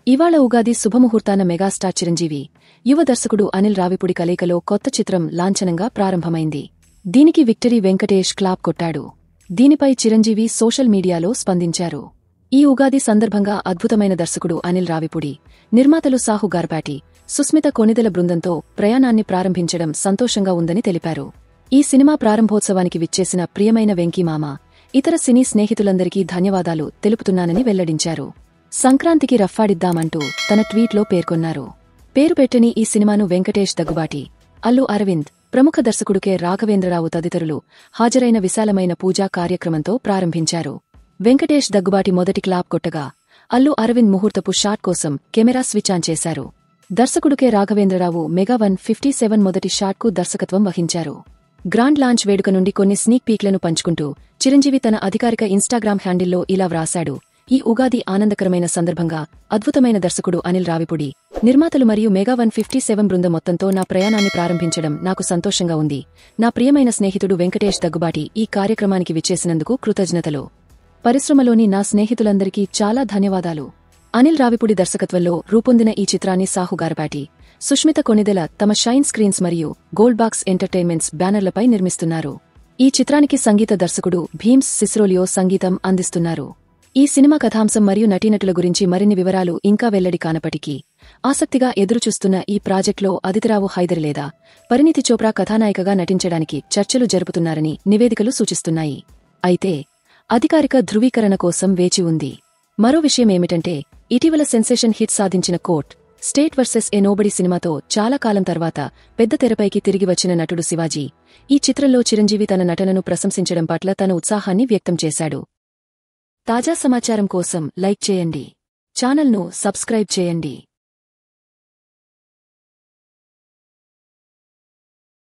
ఇవాళ ఉగాది శుభముహూర్తాన మెగాస్టార్ చిరంజీవి యువ దర్శకుడు అనిల్ రావిపూడి కలయికలో కొత్త చిత్రం లాంఛనంగా ప్రారంభమైంది. దీనికి విక్టరీ వెంకటేష్ క్లాప్ కొట్టాడు. దీనిపై చిరంజీవి సోషల్ మీడియాలో స్పందించారు. ఈ ఉగాది సందర్భంగా అద్భుతమైన దర్శకుడు అనిల్ రావిపూడి, నిర్మాతలు సాహు గార్పాటి, సుస్మిత కొణిదెల బృందంతో ప్రయాణాన్ని ప్రారంభించడం సంతోషంగా ఉందని తెలిపారు. ఈ సినిమా ప్రారంభోత్సవానికి విచ్చేసిన ప్రియమైన వెంకీమామ, ఇతర సినీ స్నేహితులందరికీ ధన్యవాదాలు తెలుపుతున్నానని వెల్లడించారు. సంక్రాంతికి రఫ్ఫాడిద్దామంటూ తన ట్వీట్లో పేర్కొన్నారు. పేరు పెట్టని ఈ సినిమాను వెంకటేష్ దగ్గుబాటి, అల్లు అరవింద్, ప్రముఖ దర్శకుడు కె రాఘవేంద్రరావు తదితరులు హాజరైన విశాలమైన పూజా కార్యక్రమంతో ప్రారంభించారు. వెంకటేష్ దగ్గుబాటి మొదటి క్లాప్ కొట్టగా, అల్లు అరవింద్ ముహూర్తపు షాట్ కోసం కెమెరా స్విచ్ ఆన్ చేశారు. దర్శకుడు కె రాఘవేంద్రరావు మెగా 157 మొదటి షాట్కు దర్శకత్వం వహించారు. గ్రాండ్ లాంచ్ వేడుక నుండి కొన్ని స్నీక్ పీక్లను పంచుకుంటూ చిరంజీవి తన అధికారిక ఇన్స్టాగ్రామ్ హ్యాండిల్లో ఇలా వ్రాశాడు. ఈ ఉగాది ఆనందకరమైన సందర్భంగా అద్భుతమైన దర్శకుడు అనిల్ రావిపూడి, నిర్మాతలు మరియు మెగా 157 బృందం మొత్తంతో నా ప్రయాణాన్ని ప్రారంభించడం నాకు సంతోషంగా ఉంది. నా ప్రియమైన స్నేహితుడు వెంకటేష్ దగ్గుబాటి ఈ కార్యక్రమానికి విచ్చేసినందుకు కృతజ్ఞతలు. పరిశ్రమలోని నా స్నేహితులందరికీ చాలా ధన్యవాదాలు. అనిల్ రావిపూడి దర్శకత్వంలో రూపొందిన ఈ చిత్రాన్ని సాహు గార్పాటి, సుష్మిత కొణిదెల తమ షైన్ స్క్రీన్స్ మరియు గోల్డ్ బాక్స్ ఎంటర్టైన్మెంట్స్ బ్యానర్లపై నిర్మిస్తున్నారు. ఈ చిత్రానికి సంగీత దర్శకుడు భీమ్స్ సిస్రోలియో సంగీతం అందిస్తున్నారు. ఈ సినిమా కథాంశం మరియు నటీనటుల గురించి మరిన్ని వివరాలు ఇంకా వెల్లడి కానప్పటికీ ఆసక్తిగా ఎదురుచూస్తున్న ఈ ప్రాజెక్టులో అదితిరావు హైదర్ లేదా పరిణీతి చోప్రా కథానాయికగా నటించడానికి చర్చలు జరుపుతున్నారని నివేదికలు సూచిస్తున్నాయి. అయితే అధికారిక ధృవీకరణ కోసం వేచి ఉంది. మరో విషయమేమిటంటే, ఇటీవల సెన్సేషన్ హిట్ సాధించిన కోర్ట్ స్టేట్ వర్సెస్ ఏ నోబడి సినిమాతో చాలా కాలం తర్వాత పెద్ద తెరపైకి తిరిగి వచ్చిన నటుడు శివాజీ ఈ చిత్రంలో చిరంజీవి తన నటనను ప్రశంసించడం పట్ల తన ఉత్సాహాన్ని వ్యక్తం చేశాడు. తాజా సమాచారం కోసం లైక్ చేయండి. ఛానల్ను సబ్స్క్రైబ్ చేయండి.